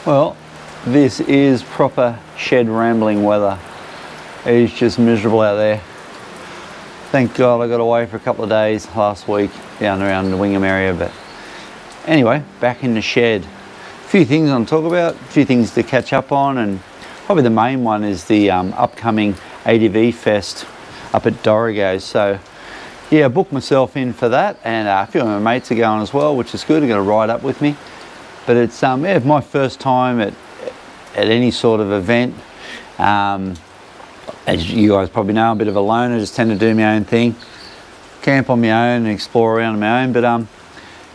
Well, this is proper shed rambling weather. It's just miserable out there. Thank God I got away for a couple of days last week down around the Wingham area, but anyway, back in the shed. A few things I want to talk about, a few things to catch up on, and probably the main one is the upcoming ADV Fest up at Dorrigo. So yeah, I booked myself in for that, and a few of my mates are going as well, which is good. They're going to ride up with me. But it's yeah, my first time at any sort of event. As you guys probably know, I'm a bit of a loner, just tend to do my own thing, camp on my own and explore around on my own. But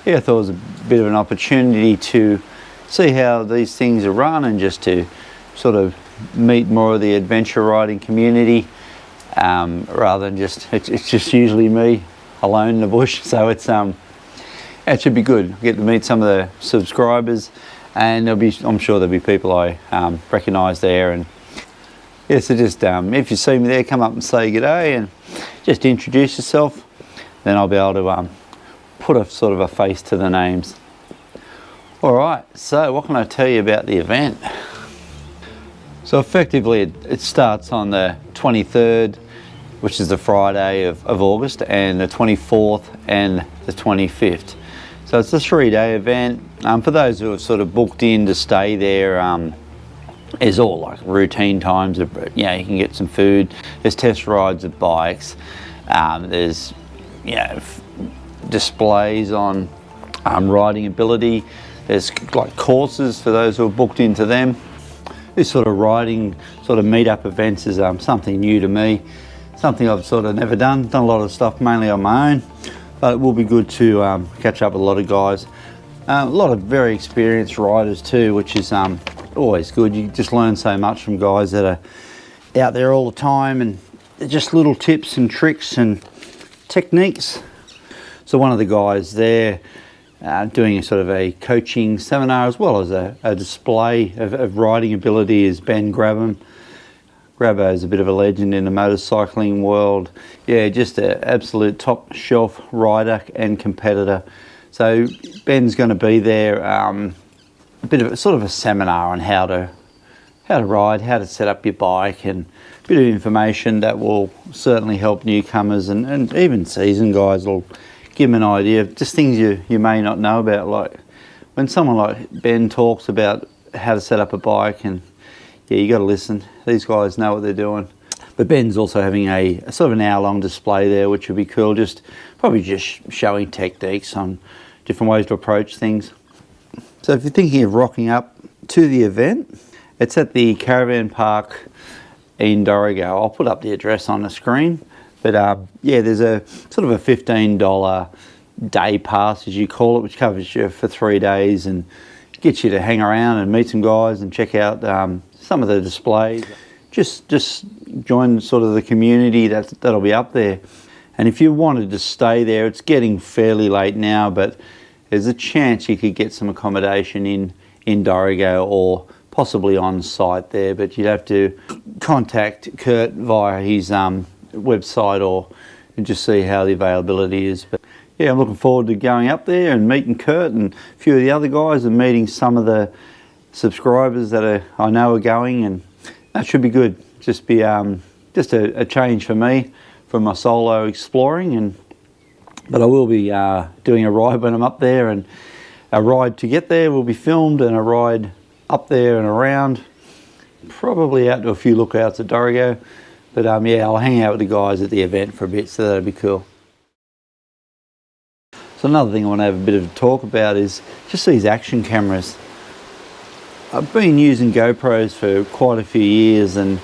yeah, I thought it was a bit of an opportunity to see how these things are run and just to sort of meet more of the adventure riding community, rather than just it's just usually me alone in the bush. So it's it should be good. Get to meet some of the subscribers, and I'm sure there'll be people I recognise there. And yeah, so just if you see me there, come up and say good day and just introduce yourself. Then I'll be able to put a sort of a face to the names. All right, so what can I tell you about the event? So effectively it starts on the 23rd, which is the Friday of August, and the 24th and the 25th. So it's a 3-day event. For those who have sort of booked in to stay there, it's all like routine times. You know, you can get some food. There's test rides of bikes. There's displays on riding ability. There's like courses for those who are booked into them. This sort of riding sort of meet-up events is something new to me. Something I've sort of never done a lot of stuff mainly on my own, but it will be good to catch up with a lot of guys. A lot of very experienced riders too, which is always good. You just learn so much from guys that are out there all the time, and just little tips and tricks and techniques. So one of the guys there doing a sort of a coaching seminar as well as a display of riding ability is Ben Grabham. Grabbo is a bit of a legend in the motorcycling world. Yeah, just an absolute top shelf rider and competitor. So Ben's going to be there, a bit of a sort of a seminar on how to ride, how to set up your bike, and a bit of information that will certainly help newcomers and even seasoned guys. Will give them an idea of just things you may not know about. Like when someone like Ben talks about how to set up a bike, and yeah, you got to listen. These guys know what they're doing. But Ben's also having a sort of an hour-long display there, which would be cool. Probably just showing techniques on different ways to approach things. So if you're thinking of rocking up to the event, it's at the Caravan Park in Dorrigo. I'll put up the address on the screen. But yeah, there's a sort of a $15 day pass, as you call it, which covers you for 3 days and gets you to hang around and meet some guys and check out some of the displays. Just join sort of the community that'll be up there. And if you wanted to stay there, it's getting fairly late now, but there's a chance you could get some accommodation in Dorrigo or possibly on site there, but you'd have to contact Kurt via his website and just see how the availability is. But yeah, I'm looking forward to going up there and meeting Kurt and a few of the other guys and meeting some of the subscribers that I know are going, and that should be good. Just be just a change for me from my solo exploring. But I will be doing a ride when I'm up there, and a ride to get there will be filmed, and a ride up there and around, probably out to a few lookouts at Dorrigo. But yeah, I'll hang out with the guys at the event for a bit, so that'll be cool. So another thing I want to have a bit of a talk about is just these action cameras. I've been using GoPros for quite a few years, and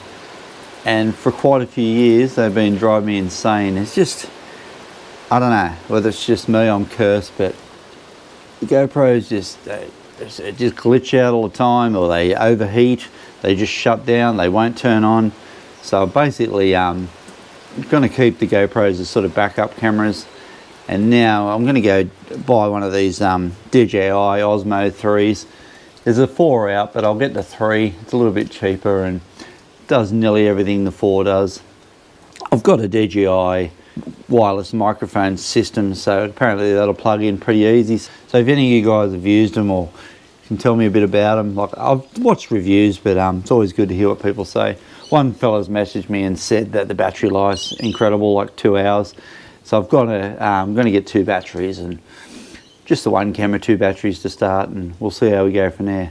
for quite a few years they've been driving me insane. It's just, I don't know whether it's just me, I'm cursed, but the GoPros just glitch out all the time, or they overheat, they just shut down, they won't turn on. So basically I'm going to keep the GoPros as sort of backup cameras, and now I'm going to go buy one of these DJI Osmo 3s. There's a 4 out, but I'll get the 3. It's a little bit cheaper and does nearly everything the 4 does. I've got a DJI wireless microphone system, so apparently that'll plug in pretty easy. So if any of you guys have used them or can tell me a bit about them, like I've watched reviews, but it's always good to hear what people say. One fella's messaged me and said that the battery life's incredible, like 2 hours. So I've got to, I'm going to get 2 batteries, and just the one camera, 2 batteries to start, and we'll see how we go from there.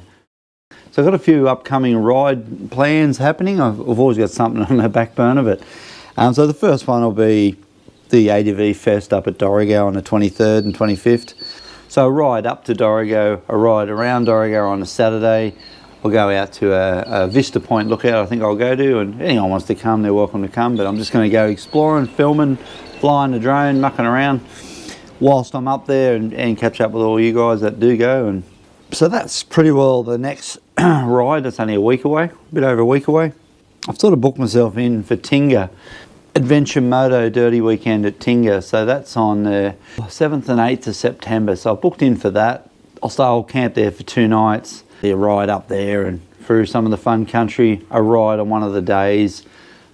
So I've got a few upcoming ride plans happening. I've always got something on the back burner, but so the first one will be the ADV Fest up at Dorrigo on the 23rd and 25th. So a ride up to Dorrigo, a ride around Dorrigo on a Saturday. We'll go out to a Vista Point lookout, I think I'll go to, and anyone wants to come, they're welcome to come, but I'm just going to go exploring, filming, flying the drone, mucking around whilst I'm up there, and catch up with all you guys that do go. And so that's pretty well the next ride. That's only a week away, a bit over a week away. I've sort of booked myself in for Tingha, Adventure Moto Dirty Weekend at Tingha. So that's on the 7th and 8th of September. So I've booked in for that. I'll camp there for 2 nights. A ride up there and through some of the fun country, a ride on one of the days,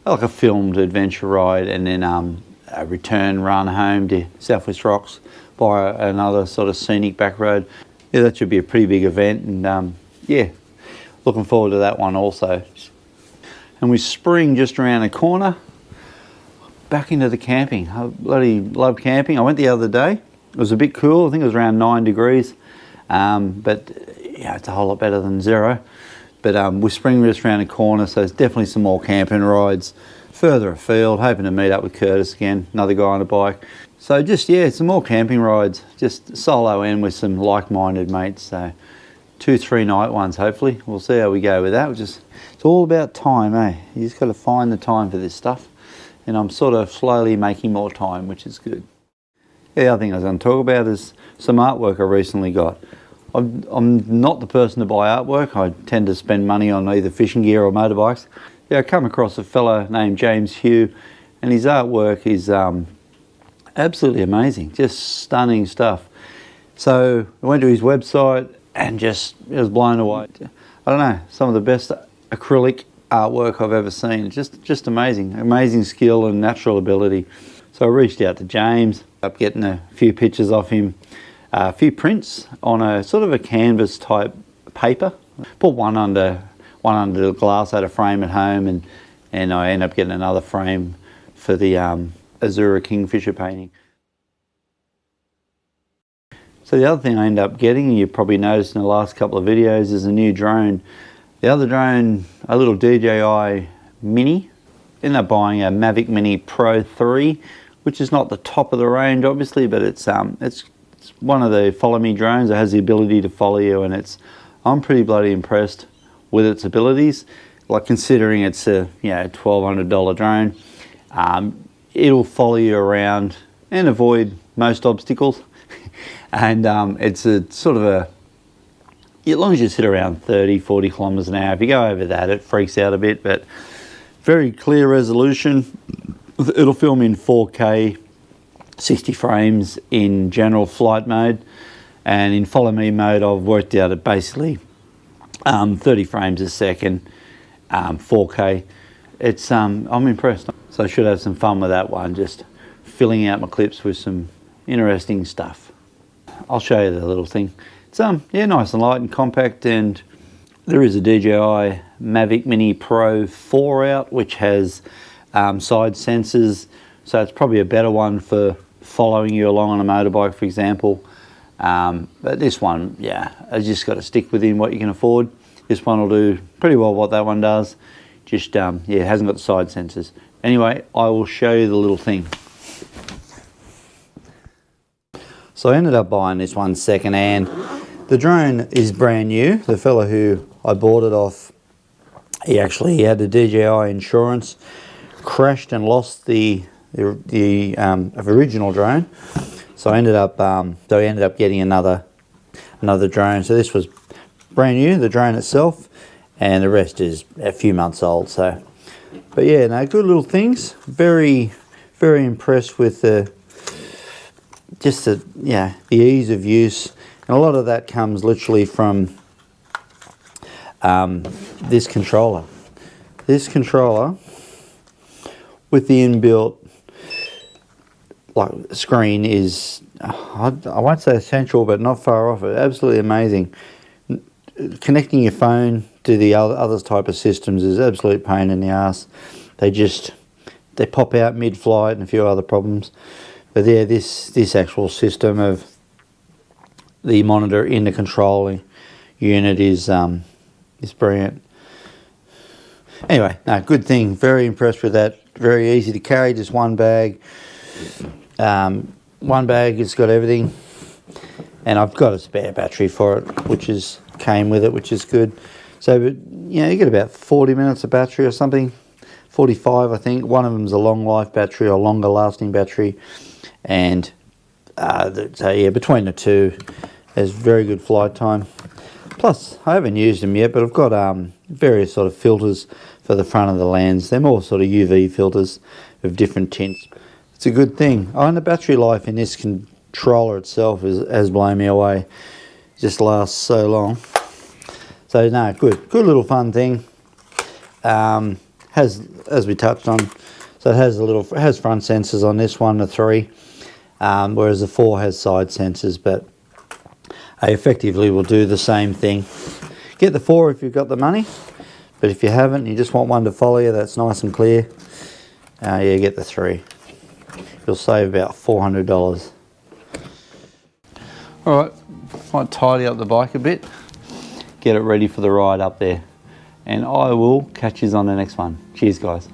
like a filmed adventure ride, and then a return run home to Southwest Rocks by another sort of scenic back road. Yeah, that should be a pretty big event, and yeah, looking forward to that one also. And with spring just around the corner, back into the camping. I bloody love camping. I went the other day. It was a bit cool. I think it was around 9 degrees, but yeah, it's a whole lot better than 0. But with spring just around the corner, so there's definitely some more camping rides further afield. Hoping to meet up with Curtis again, another guy on a bike. So just, yeah, some more camping rides, just solo and with some like-minded mates. So 2 3-night ones, hopefully. We'll see how we go with that. It's all about time, eh? You just got to find the time for this stuff. And I'm sort of slowly making more time, which is good. Yeah, the other thing I was going to talk about is some artwork I recently got. I'm not the person to buy artwork. I tend to spend money on either fishing gear or motorbikes. Yeah, I come across a fella named James Hugh, and his artwork is absolutely amazing, just stunning stuff. So I went to his website and just was blown away. I don't know, some of the best acrylic artwork I've ever seen. Just amazing, amazing skill and natural ability. So I reached out to James, up getting a few pictures off him. A few prints on a sort of a canvas type paper. Put one under the glass, I had a frame at home, and I ended up getting another frame for the Azura Kingfisher painting. So the other thing I ended up getting, and you probably noticed in the last couple of videos, is a new drone. The other drone, a little DJI Mini. Ended up buying a Mavic Mini Pro 3, which is not the top of the range obviously, but it's one of the follow me drones that has the ability to follow you, and I'm pretty bloody impressed with its abilities. Like, considering it's a $1,200 drone, it'll follow you around and avoid most obstacles. And it's a sort of as long as you sit around 30-40 kilometers an hour, if you go over that, it freaks out a bit. But very clear resolution. It'll film in 4K. 60 frames in general flight mode, and in follow me mode I've worked out at basically 30 frames a second, 4K. I'm impressed. So I should have some fun with that one, just filling out my clips with some interesting stuff. I'll show you the little thing. It's yeah, nice and light and compact, and there is a DJI Mavic Mini Pro 4 out, which has side sensors, so it's probably a better one for following you along on a motorbike, for example. But this one, yeah, I just got to stick within what you can afford. This one will do pretty well what that one does. Just, yeah, it hasn't got the side sensors. Anyway, I will show you the little thing. So I ended up buying this one second hand. The drone is brand new. The fella who I bought it off, he had the DJI insurance, crashed and lost the original drone, so I ended up getting another drone. So this was brand new, the drone itself, and the rest is a few months old. So, but yeah, no, good little things. Very, very impressed with the ease of use, and a lot of that comes literally from this controller. This controller with the inbuilt like screen is, I won't say essential, but not far off it. Absolutely amazing. Connecting your phone to the other type of systems is absolute pain in the ass. They pop out mid-flight and a few other problems. But yeah, this actual system of the monitor in the controlling unit is brilliant. Anyway, no, good thing. Very impressed with that. Very easy to carry, just one bag. One bag, it's got everything. And I've got a spare battery for it, which came with it, which is good. So, but, you know, you get about 40 minutes of battery or something. 45, I think. One of them's a long life battery or longer lasting battery. And so yeah, between the two, there's very good flight time. Plus, I haven't used them yet, but I've got various sort of filters for the front of the lens. They're more sort of UV filters of different tints. It's a good thing. Oh, and the battery life in this controller itself has blown me away. It just lasts so long. So no, good little fun thing. Has, as we touched on, so it has front sensors on this one, the 3, whereas the 4 has side sensors, but effectively will do the same thing. Get the 4 if you've got the money, but if you haven't, you just want one to follow you that's nice and clear, yeah, get the 3. You'll save about $400. Alright, might tidy up the bike a bit, get it ready for the ride up there, and I will catch you on the next one. Cheers guys.